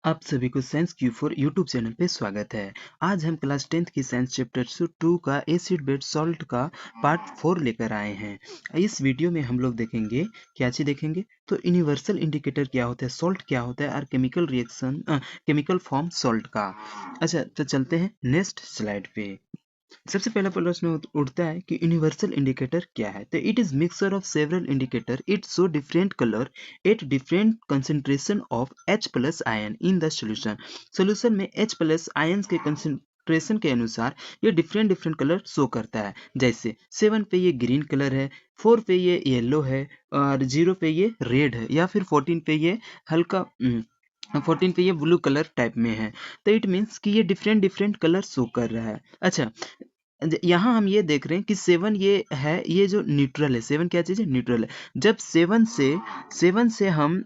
आप सभी को science Q for YouTube channel पे स्वागत है। आज हम क्लास 10th की साइंस चैप्टर 2 का एसिड बेस सॉल्ट का पार्ट 4 लेकर आए हैं। इस वीडियो में हम लोग देखेंगे, क्या चीज देखेंगे तो यूनिवर्सल इंडिकेटर क्या होता है, सॉल्ट क्या होता है और chemical reaction chemical form salt का। अच्छा, तो चलते हैं नेक्स्ट स्लाइड पे। सबसे पहला प्रश्न उठता है कि यूनिवर्सल इंडिकेटर क्या है। तो it is mixture of several indicator, it show different colour at different concentration of H plus ion in the solution. Solution में H प्लस आयन के कंसंट्रेशन के अनुसार ये डिफरेंट डिफरेंट कलर शो करता है। जैसे 7 पे ये ग्रीन कलर है, 4 पे ये येलो है और 0 पे ये रेड है, या फिर 14 पे ये हल्का 14 पे ये ब्लू कलर टाइप में है। तो इट मीन्स कि ये डिफरेंट डिफरेंट कलर शो कर रहा है। अच्छा, यहाँ हम ये देख रहे हैं कि 7 ये है, ये जो न्यूट्रल है, 7 क्या चीज़ है, न्यूट्रल है। जब 7 से हम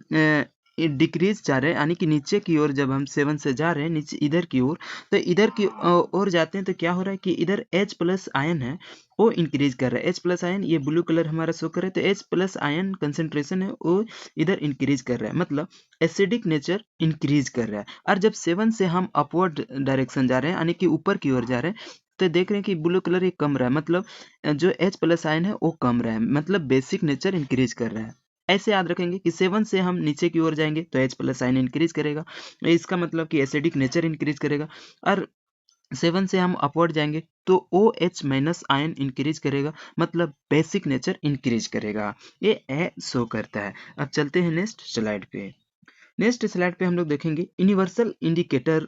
डिक्रीज जा रहे हैं, यानी कि नीचे की ओर, जब हम 7 से जा रहे हैं नीचे इधर की ओर, तो इधर की ओर जाते हैं तो क्या हो रहा है कि इधर H प्लस आयन है वो इंक्रीज कर रहा है। H प्लस आयन, ये ब्लू कलर हमारा शो कर रहा है, तो H प्लस आयन कंसेंट्रेशन है वो इधर इंक्रीज कर रहा है, मतलब एसिडिक नेचर इंक्रीज कर रहा है। और जब 7 से हम अपवर्ड डायरेक्शन जा रहे हैं, यानी कि ऊपर की ओर जा रहे हैं, तो देख रहे हैं कि ब्लू कलर ये कम रहा है, मतलब जो H प्लस आयन है वो कम रहा है, मतलब बेसिक नेचर इंक्रीज कर रहा है। ऐसे याद रखेंगे कि 7 से हम नीचे की ओर जाएंगे तो H प्लस आयन इंक्रीज करेगा, इसका मतलब कि एसिडिक नेचर इंक्रीज करेगा। और 7 से हम अपवर्ड जाएंगे तो OH माइनस आयन इंक्रीज करेगा, मतलब बेसिक नेचर इंक्रीज करेगा। ये ए शो करता है। अब चलते हैं नेक्स्ट स्लाइड पे। नेक्स्ट स्लाइड पे हम लोग देखेंगे universal indicator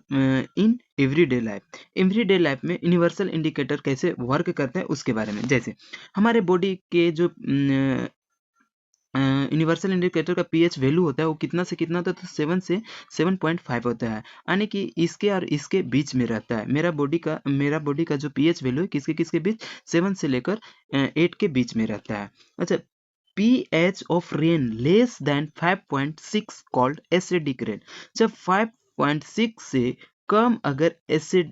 in everyday life. Everyday life में यूनिवर्सल इंडिकेटर कैसे वर्क करता है उसके बारे में। जैसे हमारे बॉडी के जो यूनिवर्सल इंडिकेटर का पीएच वैल्यू होता है वो कितना से कितना होता है, तो 7 से 7.5 होता है, यानी कि इसके और इसके बीच में रहता है। मेरा बॉडी का जो पीएच वैल्यू है किसके किसके बीच, 7 से लेकर 8 के बीच में रहता है। अच्छा, pH of rain less than 5.6 called acidic rain। जब 5.6 से कम अगर एसिड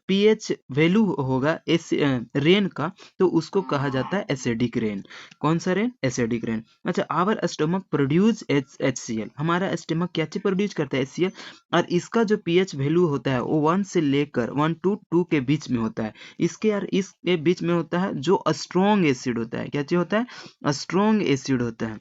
pH वैल्यू होगा रेन का, तो उसको कहा जाता है एसिडिक रेन। कौन सा रेन, एसिडिक रेन। अच्छा, आवर स्टमक प्रोड्यूस HCl, हमारा स्टमक क्या चीज प्रोड्यूस करता है, HCl। और इसका जो pH वैल्यू होता है वो 1 से लेकर 1 to 2 के बीच में होता है। इसके और इसके बीच में होता है जो स्ट्रॉन्ग एसिड होता है। क्या चीज होता है, स्ट्रॉन्ग एसिड होता है,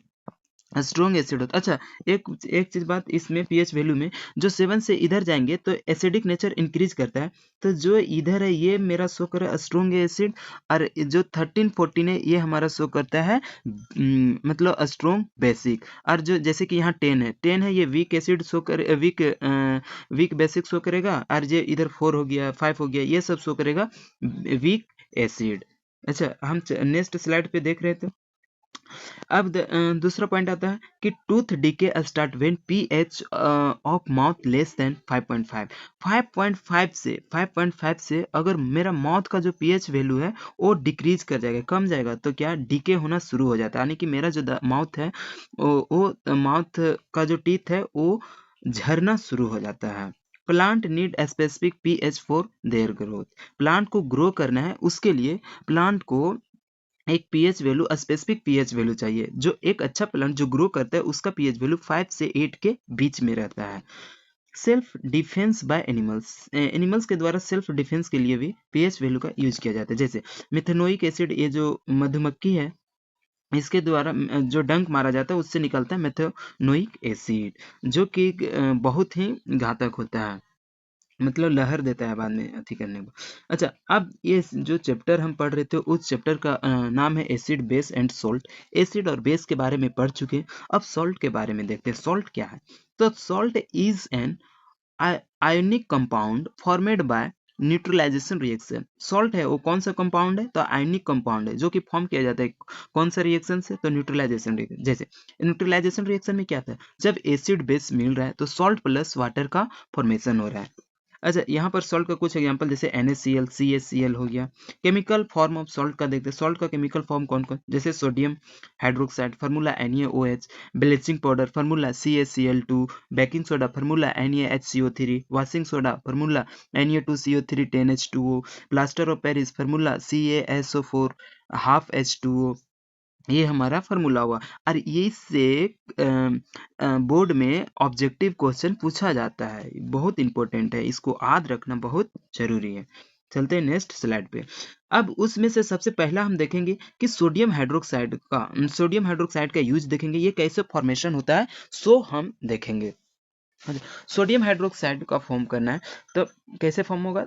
स्ट्रॉन्ग एसिड होता है। अच्छा, एक एक चीज बात, इसमें पीएच वैल्यू में जो 7 से इधर जाएंगे तो एसिडिक नेचर इंक्रीज करता है, तो जो इधर है ये मेरा शो कर रहा है स्ट्रॉन्ग एसिड, और जो 13 14 है ये हमारा शो करता है मतलब स्ट्रॉन्ग बेसिक। और जो जैसे कि यहाँ 10 है ये वीक एसिड शो कर वीक बेसिक शो करेगा, और ये इधर 4 हो गया 5 हो गया ये सब शो करेगा वीक एसिड। अच्छा, हम नेक्स्ट स्लाइड पे देख रहे थे। अब दूसरा पॉइंट आता है कि tooth decay start when pH of mouth less than 5.5। 5.5 से अगर मेरा माउथ का जो पीएच वैल्यू है वो डिक्रीज कर जाएगा, कम जाएगा, तो क्या डीके होना शुरू हो जाता है, यानी कि मेरा जो माउथ है वो माउथ का जो टीथ है वो झरना शुरू हो जाता है। Plant need specific pH for their growth. Plant को ग्रो करना है, उसके लिए प्लांट को एक pH value, specific pH value चाहिए। जो एक अच्छा प्लांट जो ग्रो करता है उसका पीएच वैल्यू 5 से 8 के बीच में रहता है। Self defence by animals, animals के द्वारा सेल्फ डिफेंस के लिए भी पीएच वैल्यू का यूज किया जाता है। जैसे मिथेनोइक एसिड, ये जो मधुमक्खी है इसके द्वारा जो डंक मारा जाता है उससे निकलता है मेथनोइक एसिड, जो कि बहुत ही घातक होता है, मतलब लहर देता है बाद में अथी करने को। अच्छा, अब ये जो चैप्टर हम पढ़ रहे थे उस चैप्टर का नाम है acid base and salt. Acid और बेस के बारे में पढ़ चुके हैं, अब सॉल्ट के बारे में देखते हैं सॉल्ट क्या है। तो salt is an ionic compound formed by neutralisation reaction. Salt है वो कौन सा कंपाउंड है, तो आयोनिक कंपाउंड है जो कि फॉर्म किया जाता है कौन सा रिएक्शन से, तो न्यूट्रलाइजेशन रिएक्शन। जैसे न्यूट्रलाइजेशन रिएक्शन में क्या था, जब एसिड बेस मिल रहा है तो सॉल्ट प्लस वाटर का फॉर्मेशन हो रहा है। अच्छा, यहाँ पर सॉल्ट का कुछ एग्जांपल जैसे NaCl, CaCl हो गया। केमिकल फॉर्म ऑफ सॉल्ट का देखते हैं, सॉल्ट का केमिकल फॉर्म कौन कौन, जैसे sodium hydroxide formula NaOH, bleaching powder formula CaCl2, baking soda formula NaHCO3, washing soda formula Na2CO3 10H2O, plaster of Paris formula CaSO4 half H2O, ये हमारा formula हुआ। और ये इससे बोर्ड में ऑब्जेक्टिव क्वेश्चन पूछा जाता है, बहुत इंपॉर्टेंट है, इसको याद रखना बहुत जरूरी है। चलते हैं नेक्स्ट स्लाइड पे। अब उसमें से सबसे पहला हम देखेंगे कि सोडियम हाइड्रोक्साइड का यूज देखेंगे, ये कैसे फॉर्मेशन होता है सो हम देखेंगे। सोडियम हाइड्रोक्साइड का फॉर्म करना है तो कैसे फॉर्म होगा।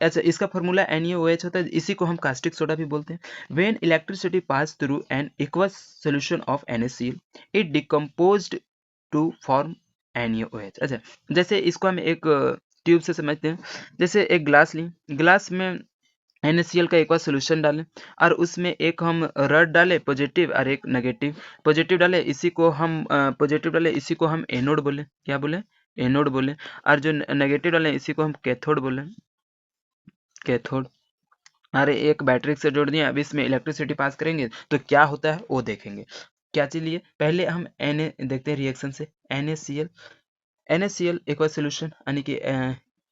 अच्छा, इसका फॉर्मूला NaOH होता है, इसी को हम कास्टिक सोडा भी बोलते हैं। When electricity pass through an aqueous solution of NaCl it decomposed to form NaOH। अच्छा, जैसे इसको हम एक ट्यूब से समझते हैं। जैसे एक ग्लास ली, ग्लास में NaCl का एक्वा सोल्यूशन डालें और उसमें एक हम रड डालें पॉजिटिव और एक नेगेटिव। पॉजिटिव डालें, इसी को हम एनोड बोले। क्या बोले? एनोड बोले। और जो नेगेटिव डालें इसी को हम कैथोड बोले, कैथोड। अरे एक बैटरी से जोड़ दिया, अब इसमें इलेक्ट्रिसिटी पास करेंगे तो क्या होता है वो देखेंगे। क्या चलिए पहले हम Na देखते हैं रिएक्शन से। NaCl एक्वा सोल्यूशन यानी कि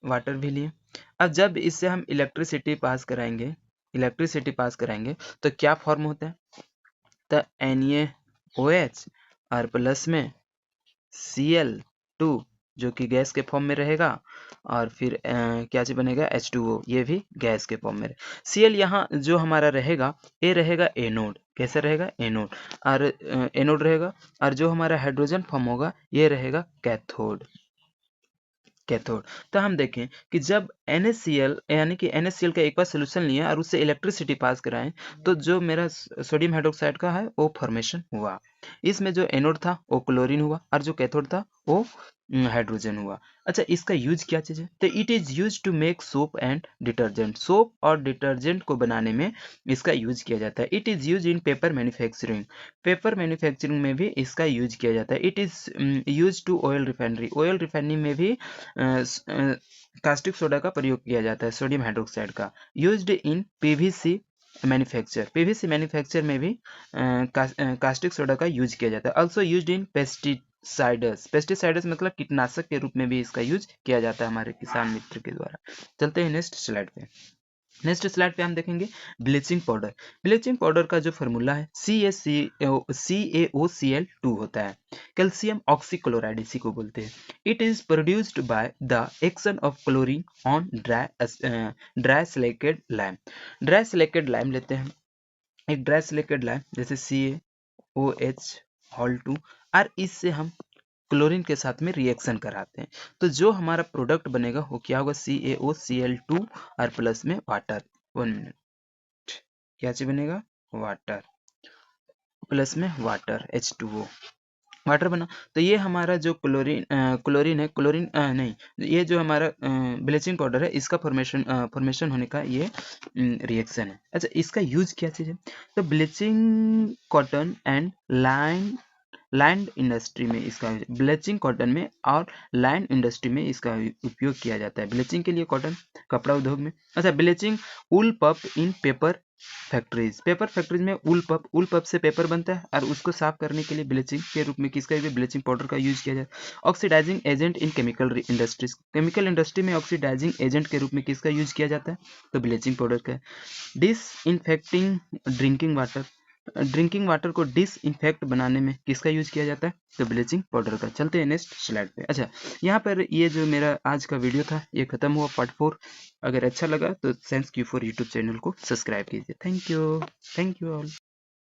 वाटर भी लिए। अब जब इससे हम इलेक्ट्रिसिटी पास कराएंगे तो क्या फॉर्म होता है? तो NaOH और प्लस में Cl2 जो कि गैस के फॉर्म में रहेगा, और फिर क्या चीज बनेगा? H2O, ये भी गैस के फॉर्म में Cl यहाँ जो हमारा रहेगा ये रहेगा एनोड। कैसे रहेगा? एनोड। और एनोड रहेगा, और जो हमारा हाइड्रोजन फॉर्म होगा ये रहेगा कैथोड। कैथोड। तो हम देखें कि जब NaCl यानी कि NaCl का एक बार सोल्यूशन लिया और उससे इलेक्ट्रिसिटी पास कराएं तो जो मेरा सोडियम हाइड्रोक्साइड का है वो फॉर्मेशन हुआ। इसमें जो एनोड था वो क्लोरीन हुआ और जो कैथोड था वो हाइड्रोजन हुआ। अच्छा, इसका यूज क्या चीज है? तो it is use to make soap and detergent. Soap और डिटर्जेंट को बनाने में इसका यूज किया जाता है। It is use in paper manufacturing. Paper manufacturing में भी इसका यूज किया जाता है। It is use to oil refinery. Oil refinery में भी कास्टिक सोडा का प्रयोग किया जाता है, सोडियम हाइड्रोक्साइड का। Used in PVC manufacture. PVC manufacture में भी कास्टिक सोडा का यूज किया जाता है। Also used in pesticides. Pesticides मतलब कीटनाशक के रूप में भी इसका यूज किया जाता है हमारे किसान मित्र के द्वारा। चलते हैं नेक्स्ट स्लाइड पे। नेक्स्ट स्लाइड पे हम देखेंगे ब्लीचिंग पाउडर। ब्लीचिंग पाउडर का जो फॉर्मूला है CaOCl2 होता है। कैल्शियम ऑक्सीक्लोराइड इसी को बोलते हैं। It is produced by the action of chlorine on dry silicate lime. Dry silicate lime लेते हैं, एक ड्राई सिलिकेट लाइम जैसे CaOH2, और इससे हम क्लोरीन के साथ में रिएक्शन कराते हैं तो जो हमारा प्रोडक्ट बनेगा वो क्या होगा? CaOCl2 और प्लस में वाटर। 1 मिनट, क्या चीज बनेगा? वाटर, प्लस में वाटर H2O, वाटर बना। तो ये हमारा जो क्लोरीन है, क्लोरीन नहीं, ये जो हमारा ब्लीचिंग पाउडर है इसका फॉर्मेशन होने का ये रिएक्शन है। अच्छा, इसका यूज क्या चीज है? तो bleaching cotton and land industry में इसका, ब्लीचिंग कॉटन में और लैंड इंडस्ट्री में इसका उपयोग किया जाता है। ब्लीचिंग के लिए कॉटन, कपड़ा उद्योग में। अच्छा, ब्लीचिंग वूल पल्प इन पेपर फैक्ट्रीज। पेपर फैक्ट्रीज में वूल पल्प से पेपर बनता है और उसको साफ करने के लिए ब्लीचिंग के रूप में किसका भी ब्लीचिंग पाउडर का यूज किया जाता है। Oxidising agent in chemical industries. Chemical industry में ऑक्सीडाइजिंग एजेंट के रूप में किसका यूज किया जाता है? तो ब्लीचिंग पाउडर का। Disinfecting drinking water. Drinking water को डिसइंफेक्ट बनाने में किसका यूज किया जाता है? तो ब्लीचिंग पाउडर का। चलते हैं नेक्स्ट स्लाइड पे। अच्छा, यहाँ पर ये जो मेरा आज का वीडियो था ये खत्म हुआ, पार्ट 4। अगर अच्छा लगा तो thanks you for YouTube channel को सब्सक्राइब कीजिए। Thank you all.